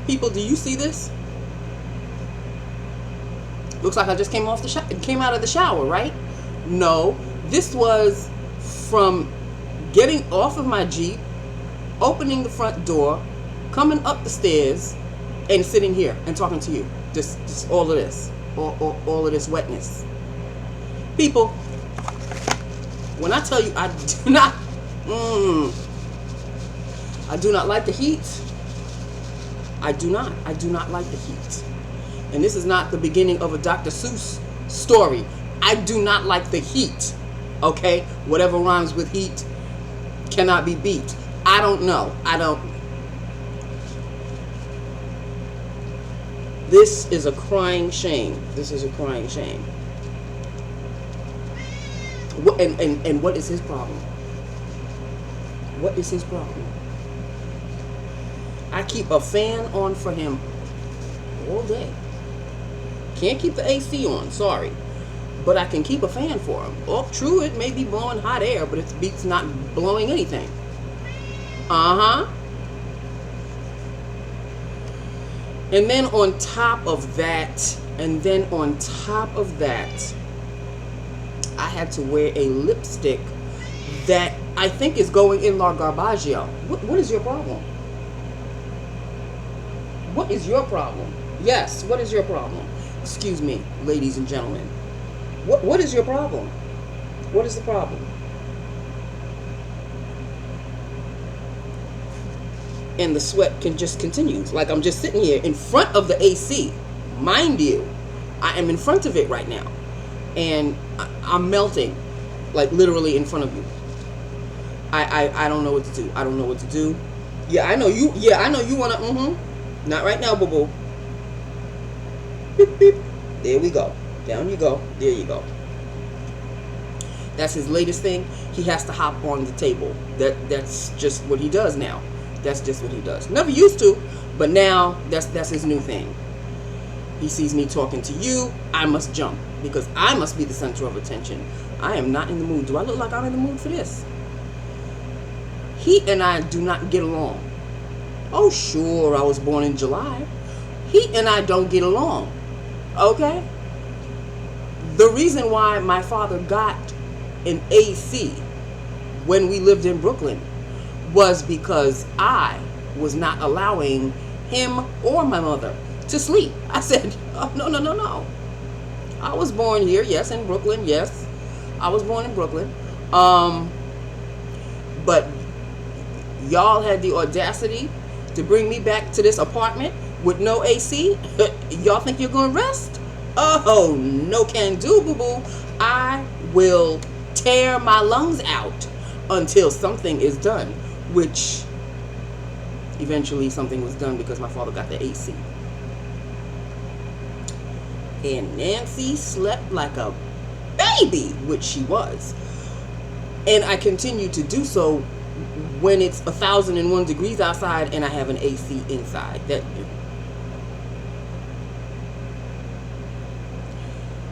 People, do you see this? Looks like I just came out of the shower, right? No, this was from getting off of my Jeep, opening the front door, coming up the stairs, and sitting here and talking to you. Just all of this, all of this wetness. People, when I tell you I do not like the heat. I do not like the heat. And this is not the beginning of a Dr. Seuss story. I do not like the heat. Okay? Whatever rhymes with heat cannot be beat. I don't know. This is a crying shame. This is a crying shame. And what is his problem? What is his problem? I keep a fan on for him all day. Can't keep the AC on, sorry. But I can keep a fan for him. Oh, true, it may be blowing hot air, but it beats not blowing anything. Uh-huh. And then on top of that, I had to wear a lipstick that I think is going in La Garbaggio. What is your problem? What is your problem? Yes, what is your problem? Excuse me, ladies and gentlemen. What is your problem? What is the problem? And the sweat can just continues. Like I'm just sitting here in front of the AC. Mind you, I am in front of it right now. And I'm melting. Like literally in front of you. I don't know what to do. I don't know what to do. Yeah, I know you wanna Not right now, boo-boo. Beep, beep. There we go. Down you go. There you go. That's his latest thing. He has to hop on the table. That's just what he does now. That's just what he does. Never used to, but now that's his new thing. He sees me talking to you, I must jump because I must be the center of attention. I am not in the mood. Do I look like I'm in the mood for this? He and I do not get along. Oh, sure, I was born in July. He and I don't get along. Okay? The reason why my father got an AC when we lived in Brooklyn was because I was not allowing him or my mother to sleep. I said, oh, no. I was born here, yes, in Brooklyn, yes. I was born in Brooklyn. But y'all had the audacity to bring me back to this apartment with no AC. Y'all think you're going to rest? Oh, no can do, boo-boo. I will tear my lungs out until something is done, which eventually something was done because my father got the AC. And Nancy slept like a baby, which she was. And I continue to do so when it's 1,001 degrees outside and I have an AC inside.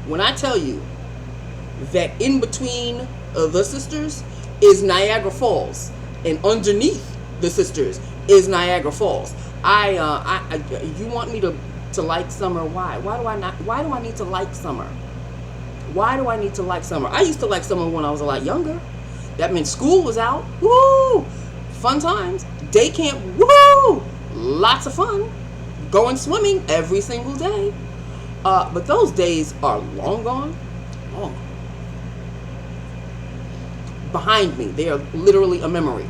When I tell you that in between the sisters is Niagara Falls, and underneath the sisters is Niagara Falls. You want me to like summer? Why? Why do I need to like summer? Why do I need to like summer? I used to like summer when I was a lot younger. That meant school was out. Woo! Fun times. Day camp. Woo! Lots of fun. Going swimming every single day. But those days are long gone. Long. Behind me. They are literally a memory.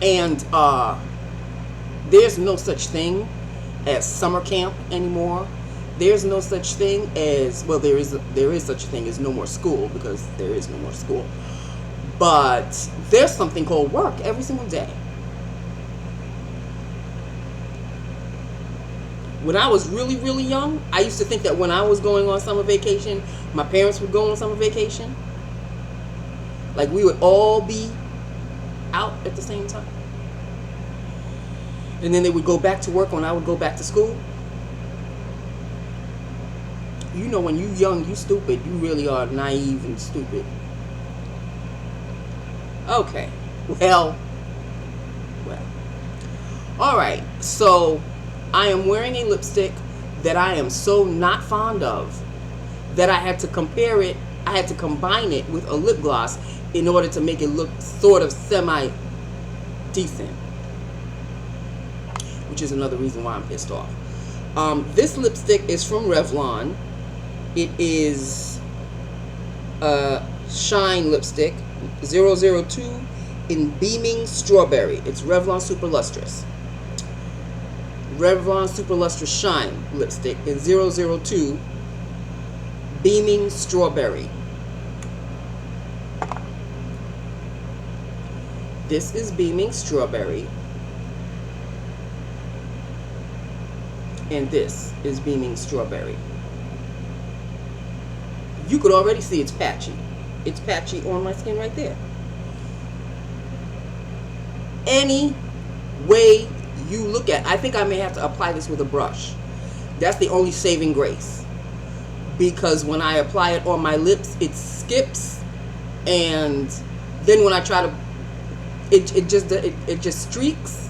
And there's no such thing as summer camp anymore. There's no such thing as, well, there is such a thing as no more school, because there is no more school. But there's something called work every single day. When I was really, really young, I used to think that when I was going on summer vacation, my parents would go on summer vacation. Like we would all be out at the same time. And then they would go back to work when I would go back to school. You know, when you young, you stupid. You really are naive and stupid. Okay. Well. Alright, so I am wearing a lipstick that I am so not fond of that I had to compare it, I had to combine it with a lip gloss in order to make it look sort of semi-decent. Which is another reason why I'm pissed off. This lipstick is from Revlon. It is a Shine lipstick, 002 in Beaming Strawberry. It's Revlon Super Lustrous. Revlon Super Lustrous Shine lipstick in 002 Beaming Strawberry. This is Beaming Strawberry. And this is Beaming Strawberry. You could already see it's patchy. It's patchy on my skin right there. Any way you look at, I think I may have to apply this with a brush. That's the only saving grace. Because when I apply it on my lips, it skips, and then when I try to, it just streaks.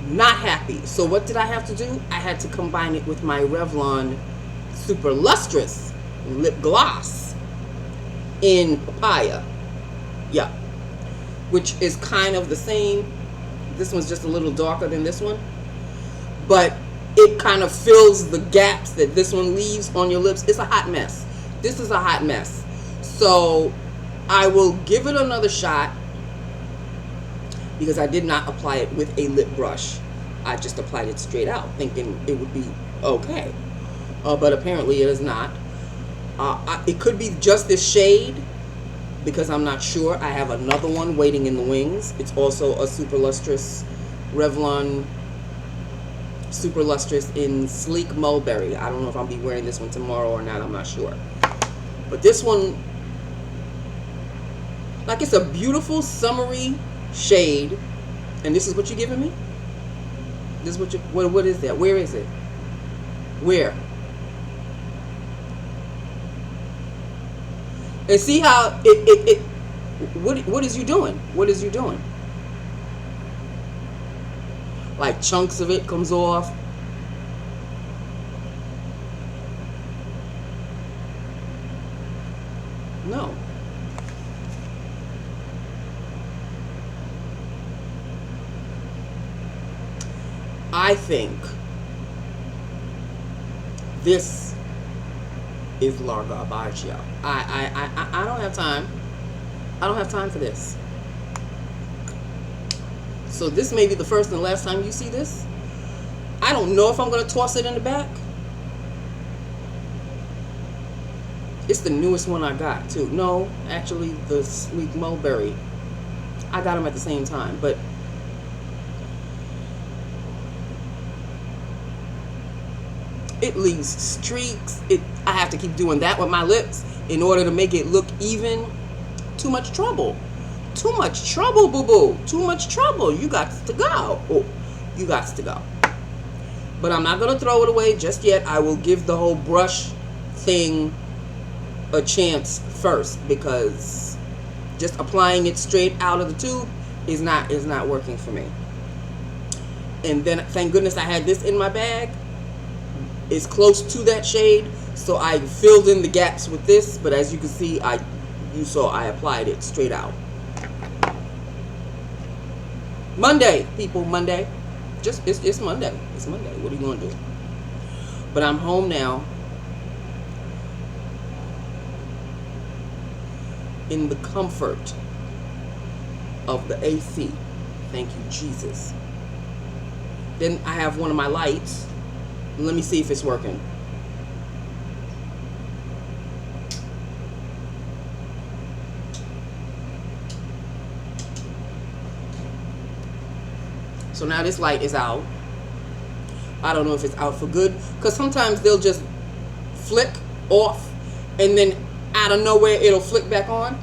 Not happy. So what did I have to do? I had to combine it with my Revlon Super Lustrous lip gloss in Papaya. Yeah. Which is kind of the same. This one's just a little darker than this one. But it kind of fills the gaps that this one leaves on your lips. It's a hot mess. This is a hot mess. So I will give it another shot, because I did not apply it with a lip brush. I just applied it straight out, thinking it would be okay. But apparently it is not. It could be just this shade, because I'm not sure. I have another one waiting in the wings. It's also a Super Lustrous, Revlon Super Lustrous in Sleek Mulberry. I don't know if I'll be wearing this one tomorrow or not. I'm not sure. But this one, like, it's a beautiful summery shade. And this is what you're giving me? This is what you, what is that? Where is it? Where? And see how what is you doing? What is you doing? Like chunks of it comes off. No. I think this is la garbage, y'all. I don't have time. I don't have time for this. So this may be the first and last time you see this. I don't know if I'm going to toss it in the back. It's the newest one I got, too. No, actually, the Sleek Mulberry. I got them at the same time, but it leaves streaks. I have to keep doing that with my lips in order to make it look even. Too much trouble. Too much trouble, boo-boo. Too much trouble. You got to go. Oh, you got to go. But I'm not going to throw it away just yet. I will give the whole brush thing a chance first, because just applying it straight out of the tube is not working for me. And then, thank goodness I had this in my bag. It's close to that shade, so I filled in the gaps with this. But as you can see, you saw I applied it straight out. Monday, people, Monday. It's Monday. It's Monday. What are you gonna do? But I'm home now, in the comfort of the AC. Thank you, Jesus. Then I have one of my lights. Let me see if it's working. So now this light is out. I don't know if it's out for good, because sometimes they'll just flick off and then out of nowhere it'll flick back on.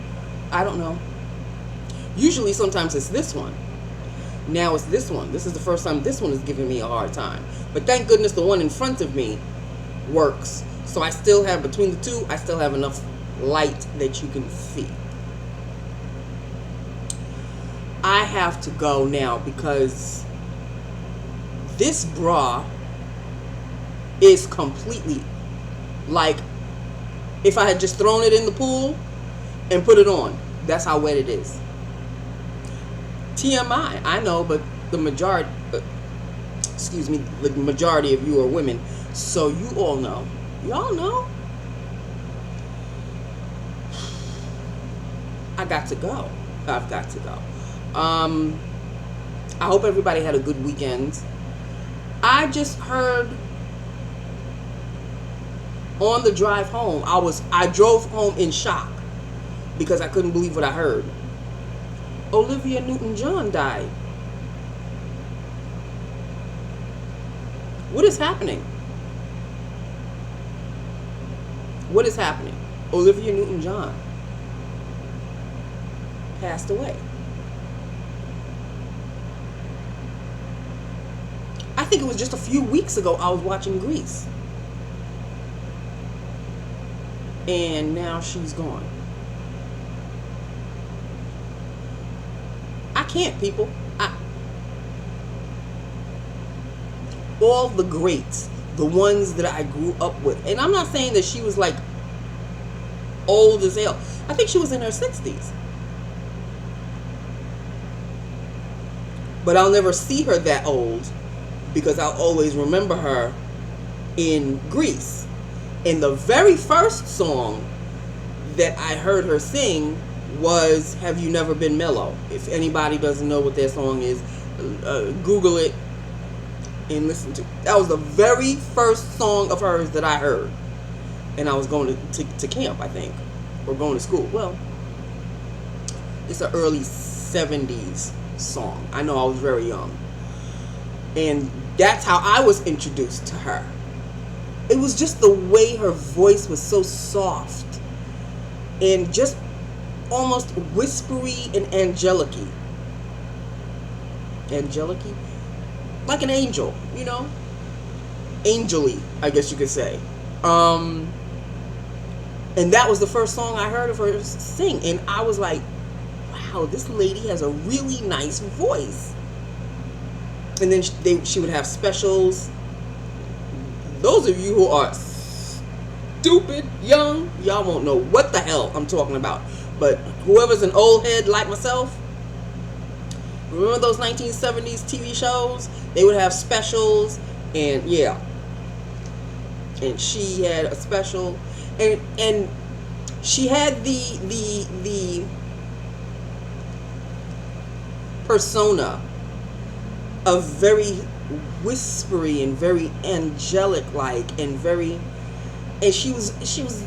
I don't know. Usually sometimes it's this one. Now it's this one. This is the first time this one is giving me a hard time. But thank goodness the one in front of me works. So I still have, between the two, I still have enough light that you can see. I have to go now because This bra is completely like if I had just thrown it in the pool and put it on. That's how wet it is. TMI, I know, but the majority, the majority of you are women, so you all know. Y'all know. I got to go. I've got to go. I hope everybody had a good weekend. I just heard on the drive home, I drove home in shock because I couldn't believe what I heard. Olivia Newton-John died. What is happening? What is happening? Olivia Newton-John passed away. I think it was just a few weeks ago I was watching Grease. And now she's gone. I can't, people. All the greats, the ones that I grew up with. And I'm not saying that she was like old as hell. I think she was in her 60s. But I'll never see her that old because I'll always remember her in Grease. And the very first song that I heard her sing was Have You Never Been Mellow? If anybody doesn't know what that song is, Google it and listen to it. That was the very first song of hers that I heard. And I was going to camp, I think, or going to school. Well, it's an early 70s song. I know I was very young. And that's how I was introduced to her. It was just the way her voice was so soft and just almost whispery and angelic-y. Angelic-y? Like an angel, you know? Angel-y, I guess you could say. And that was the first song I heard of her sing. And I was like, wow, this lady has a really nice voice. And then she would have specials. Those of you who are stupid young, y'all won't know what the hell I'm talking about. But whoever's an old head like myself, remember those 1970s TV shows? They would have specials, and yeah. And she had a special, and she had the persona of very whispery and very angelic like, and she was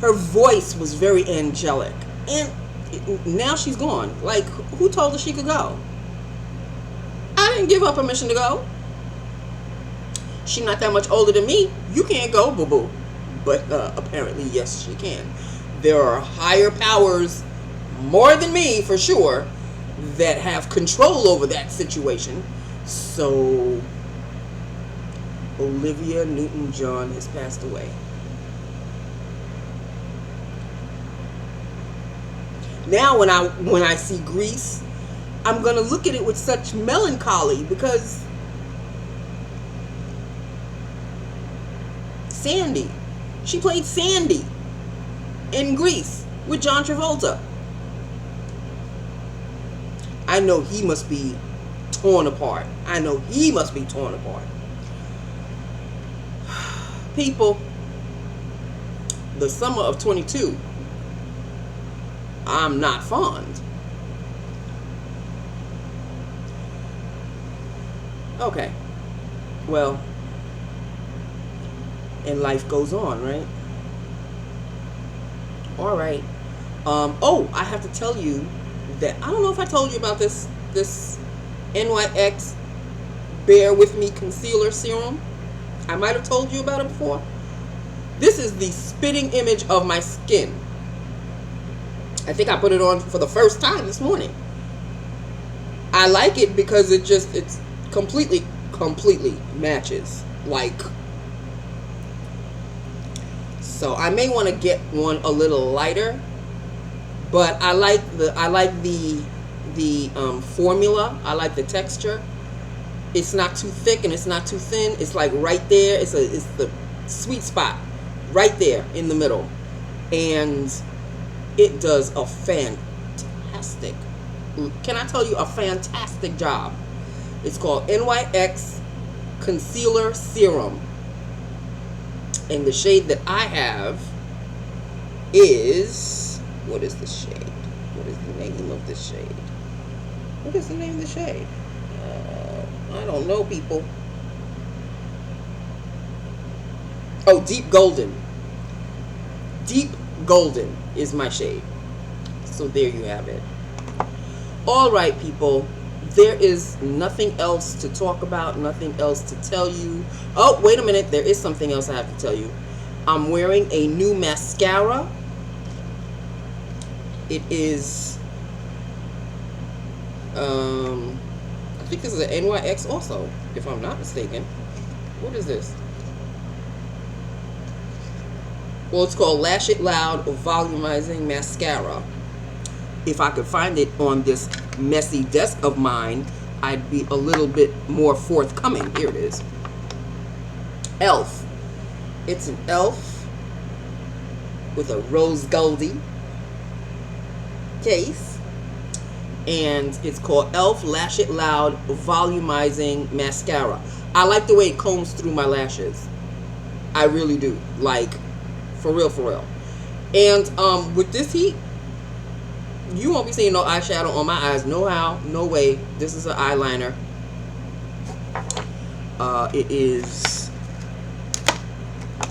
her voice was very angelic. And now she's gone. Like, who told her she could go? I didn't give her permission to go. She's not that much older than me. You can't go, boo-boo. But apparently, yes, she can. There are higher powers, more than me for sure, that have control over that situation. So Olivia Newton-John has passed away. Now when I see Grease, I'm gonna look at it with such melancholy because Sandy, she played Sandy in Grease with John Travolta. I know he must be torn apart. I know he must be torn apart. People, the summer of 22, I'm not fond. Okay. Well, and life goes on, right? All right. Oh, I have to tell you that I don't know if I told you about this NYX Bear With Me Concealer Serum. I might have told you about it before. This is the spitting image of my skin. I think I put it on for the first time this morning. I like it because it's completely matches. Like, so I may want to get one a little lighter, but I like the formula. I like the texture. It's not too thick and it's not too thin. It's like right there. It's the sweet spot right there in the middle. And it does a fantastic, can I tell you, a fantastic job. It's called NYX Concealer Serum. And the shade that I have is, what is the shade? What is the name of the shade? What is the name of the shade? I don't know, people. Oh, Deep Golden. Deep Golden is my shade. So there you have it. All right, people. There is nothing else to talk about, nothing else to tell you. Oh, wait a minute. There is something else I have to tell you. I'm wearing a new mascara. It is, I think this is an NYX also, if I'm not mistaken. What is this? Well, it's called Lash It Loud Volumizing Mascara. If I could find it on this messy desk of mine, I'd be a little bit more forthcoming. Here it is. e.l.f. It's an e.l.f. with a rose goldy case. And it's called e.l.f. Lash It Loud Volumizing Mascara. I like the way it combs through my lashes. I really do. Like, for real, for real. And with this heat, you won't be seeing no eyeshadow on my eyes. No how, no way. This is an eyeliner. It is,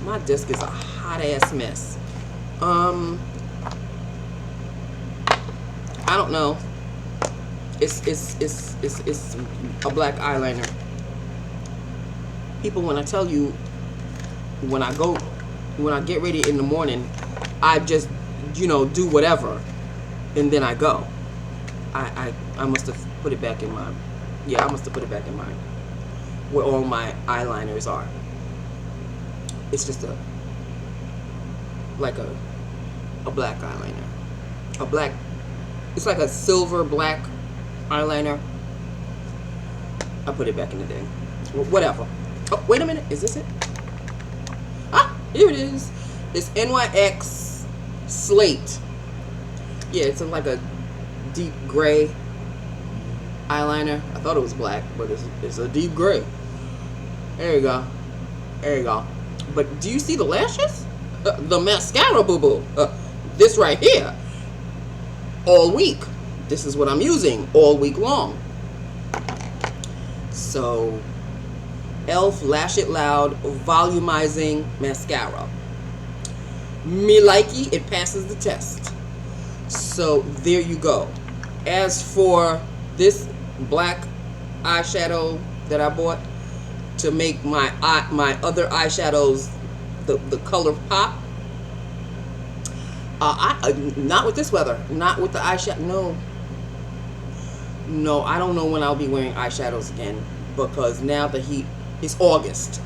my desk is a hot ass mess. I don't know. It's a black eyeliner. People, when I tell you, when I get ready in the morning, I just, you know, do whatever, and then I go. I must have put it back in my, yeah, I must have put it back in my, where all my eyeliners are. It's just like a black eyeliner. A black, it's like a silver black eyeliner. I put it back in the day. Whatever. Oh, wait a minute. Is this it? Ah, here it is. It's NYX Slate. Yeah, it's like a deep gray eyeliner. I thought it was black, but it's a deep gray. There you go. There you go. But do you see the lashes? The mascara, boo-boo. This right here. All week. This is what I'm using all week long. So, e.l.f. Lash It Loud Volumizing Mascara. Me likey, it passes the test. So, there you go. As for this black eyeshadow that I bought to make my other eyeshadows the color pop, not with this weather, not with the eyeshadow. No, I don't know when I'll be wearing eyeshadows again, because now the heat is August,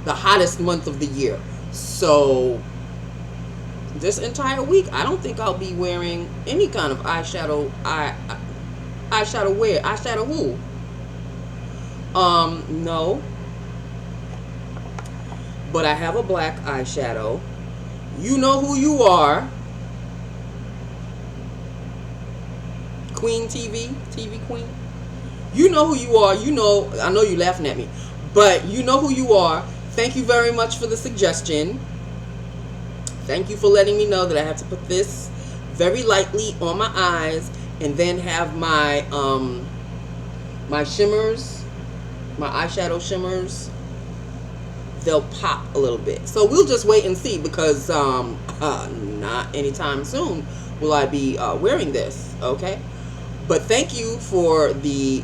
the hottest month of the year. So this entire week, I don't think I'll be wearing any kind of eyeshadow. Eyeshadow where? Eyeshadow who? No. But I have a black eyeshadow. You know who you are. Queen TV Queen. You know who you are. You know, I know you're laughing at me, but you know who you are. Thank you very much for the suggestion. Thank you for letting me know that I have to put this very lightly on my eyes, and then have my my shimmers, my eyeshadow shimmers, they'll pop a little bit. So we'll just wait and see, because not anytime soon will I be wearing this, okay? But thank you for the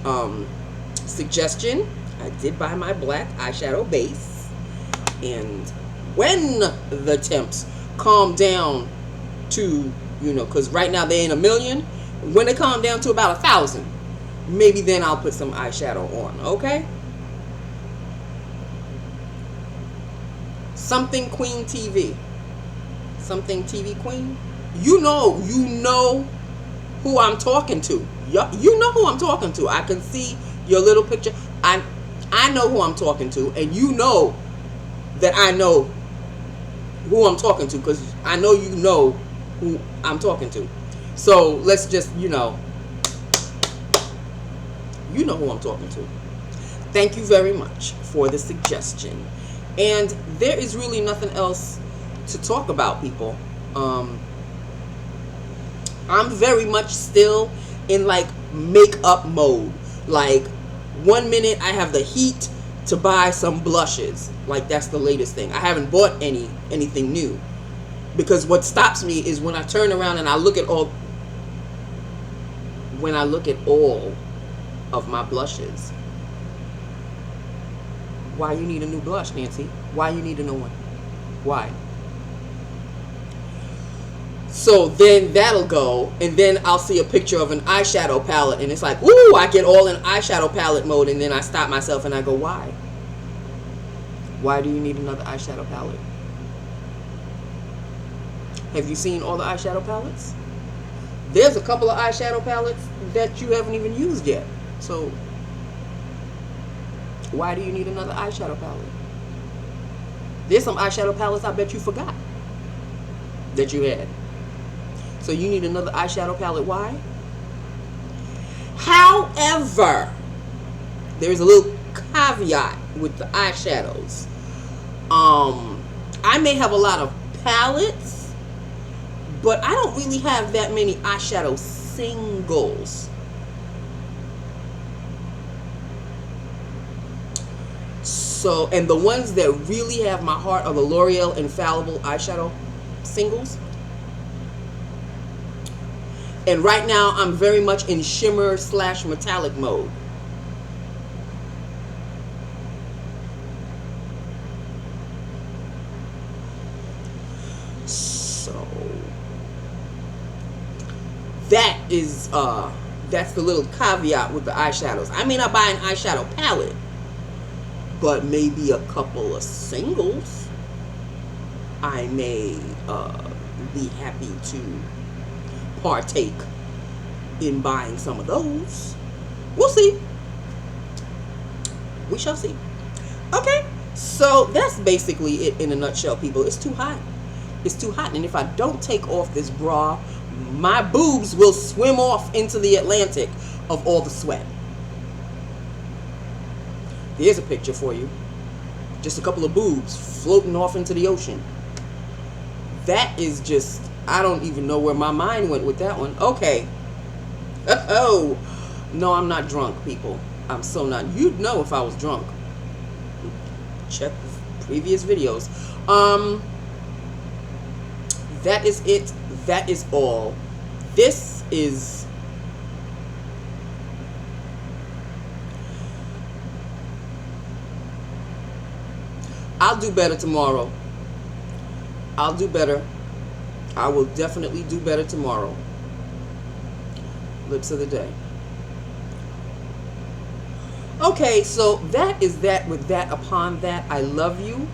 suggestion. I did buy my black eyeshadow base, and when the temps calm down to, you know, because right now they ain't a million, when they calm down to about 1,000, maybe then I'll put some eyeshadow on, okay? Something Queen TV. Something TV Queen. You know who I'm talking to. You know who I'm talking to. I can see your little picture. I know who I'm talking to, and you know that I know who I'm talking to, because I know you know who I'm talking to. So let's just, you know who I'm talking to. Thank you very much for the suggestion. And there is really nothing else to talk about, people. I'm very much still in like makeup mode. Like, 1 minute I have the heat to buy some blushes. Like, that's the latest thing. I haven't bought anything new, because what stops me is when I turn around and I look at all of my blushes. Why you need a new blush, Nancy? Why you need a new one? Why? So then that'll go, and then I'll see a picture of an eyeshadow palette, and it's like, ooh, I get all in eyeshadow palette mode, and then I stop myself and I go, why? Why do you need another eyeshadow palette? Have you seen all the eyeshadow palettes? There's a couple of eyeshadow palettes that you haven't even used yet. So why do you need another eyeshadow palette? There's some eyeshadow palettes I bet you forgot that you had. So you need another eyeshadow palette. Why? However, there's a little caveat with the eyeshadows. I may have a lot of palettes, but I don't really have that many eyeshadow singles. So, and the ones that really have my heart are the L'Oreal Infallible eyeshadow singles. And right now, I'm very much in shimmer / metallic mode. So that is that's the little caveat with the eyeshadows. I may not buy an eyeshadow palette, but maybe a couple of singles I may be happy to partake in buying some of those. We'll see. We shall see. Okay, so that's basically it in a nutshell, people. It's too hot. It's too hot, and if I don't take off this bra, my boobs will swim off into the Atlantic of all the sweat. There's a picture for you. Just a couple of boobs floating off into the ocean. That is just, I don't even know where my mind went with that one. Okay. Oh, no, I'm not drunk, people. I'm so not. You'd know if I was drunk. Check the previous videos. That is it. That is all. This is... I'll do better tomorrow. I'll do better. I will definitely do better tomorrow. Lips of the day. Okay, so that is that with that. Upon that, I love you.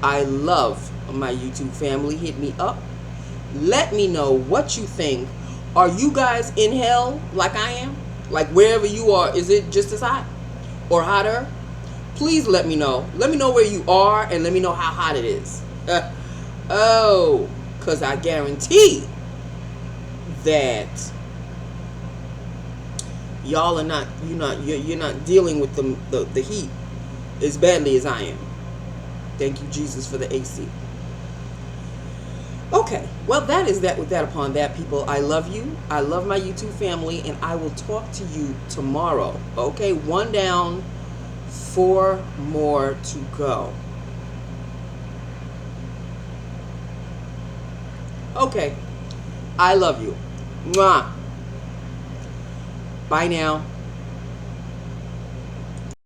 I love my YouTube family. Hit me up. Let me know what you think. Are you guys in hell like I am? Like wherever you are, is it just as hot or hotter? Please let me know. Let me know where you are, and let me know how hot it is. Oh, because I guarantee that y'all are not, you're not dealing with the heat as badly as I am. Thank you, Jesus, for the AC. Okay, well, that is that with that. Upon that, people, I love you. I love my YouTube family, and I will talk to you tomorrow. Okay, 1 down, 4 more to go. Okay, I love you. Mwah. Bye now.